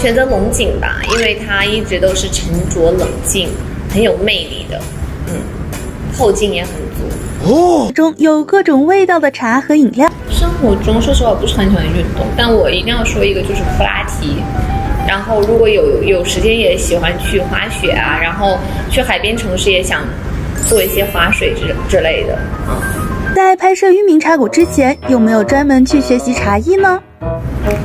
选择龙井吧，因为它一直都是沉着冷静，很有魅力的，后劲也很足。中有各种味道的茶和饮料。生活中说实话我不是很喜欢运动，但我一定要说一个就是普拉提。然后如果有时间也喜欢去滑雪啊，然后去海边城市也想做一些滑水之类的。在拍摄玉茗茶谷之前，有没有专门去学习茶艺呢？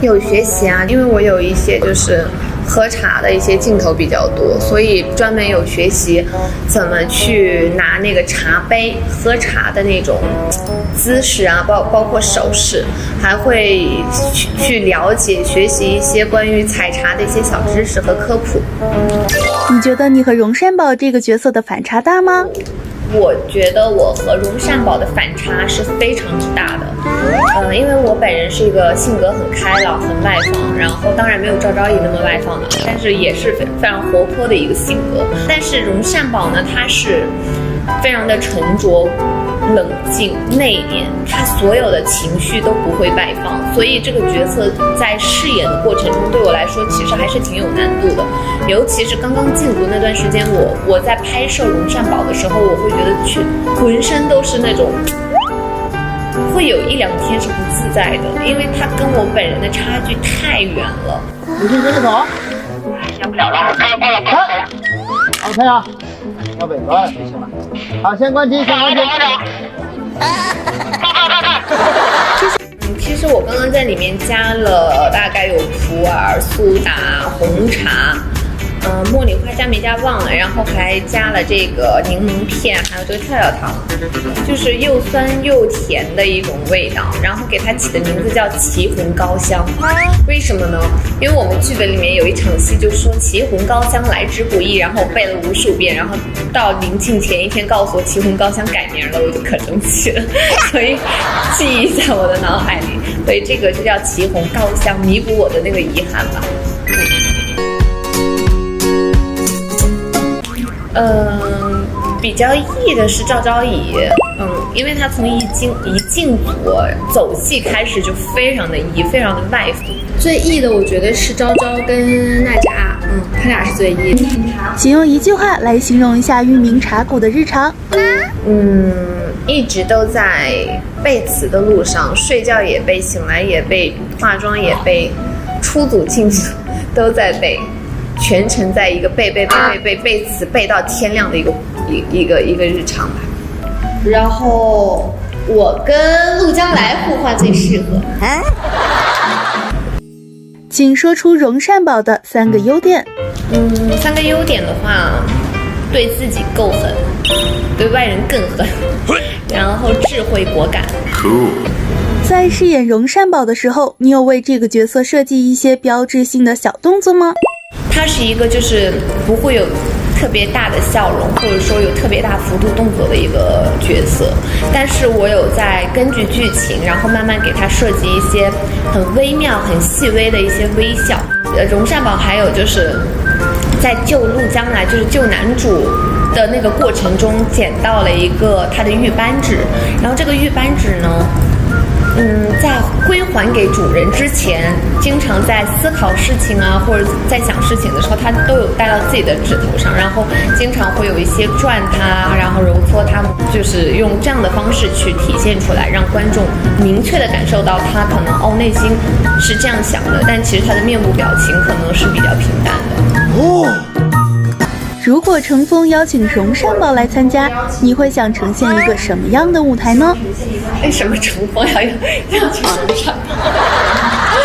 有学习啊，因为我有一些就是喝茶的一些镜头比较多，所以专门有学习怎么去拿那个茶杯喝茶的那种姿势啊，包括手势，还会去了解学习一些关于采茶的一些小知识和科普。你觉得你和荣善宝这个角色的反差大吗？我觉得我和荣善宝的反差是非常之大的，因为我本人是一个性格很开朗、很外放，然后当然没有赵昭仪那么外放的，但是也是非常活泼的一个性格。但是荣善宝呢，他是非常的沉着、冷静、内敛，他所有的情绪都不会外放，所以这个角色在饰演的过程中，对我来说其实还是挺有难度的。尤其是刚刚进组那段时间，我在拍摄荣善宝的时候，我会觉得浑身都是那种，会有1-2天是不自在的，因为他跟我本人的差距太远了。你先跟着走，先不了了，好，看啊，要尾巴就行了。好，先关机，先关机。其实我刚刚在里面加了大概有普洱、苏打、红茶。茉莉花加没加忘了，然后还加了这个柠檬片，还有这个跳跳糖，就是又酸又甜的一种味道，然后给它起的名字叫奇红高香。为什么呢？因为我们剧本里面有一场戏就说奇红高香来之不易，然后我背了无数遍，然后到临近前一天告诉我奇红高香改名了，我就可生气了，所以记忆在我的脑海里，所以这个就叫奇红高香，弥补我的那个遗憾吧。比较异的是赵昭仪，因为他从一进组走戏开始就非常的异，非常的外放。最异的我觉得是昭昭跟娜扎，他俩是最异的。请用一句话来形容一下玉茗茶谷的日常。一直都在背词的路上，睡觉也背，醒来也背，化妆也背，出组进组都在背。全程在一个背词背到天亮的一个日常吧。然后我跟陆江来互换最适合。请说出荣善宝的3个优点。3个优点的话，对自己够狠，对外人更狠，然后智慧果敢。在饰演荣善宝的时候，你有为这个角色设计一些标志性的小动作吗？他是一个就是不会有特别大的笑容，或者说有特别大幅度动作的一个角色，但是我有在根据剧情，然后慢慢给他设计一些很微妙、很细微的一些微笑。荣善宝还有就是在救陆江来，就是救男主的那个过程中，捡到了一个他的玉扳指，然后这个玉扳指呢，在归还给主人之前，经常在思考事情啊，或者在想事情的时候，他都有带到自己的指头上，然后经常会有一些转它，然后揉搓它，就是用这样的方式去体现出来，让观众明确的感受到他可能内心是这样想的，但其实他的面部表情可能是比较平淡的。如果乘风邀请荣善宝来参加，你会想呈现一个什么样的舞台呢？为什么乘风要请荣善宝？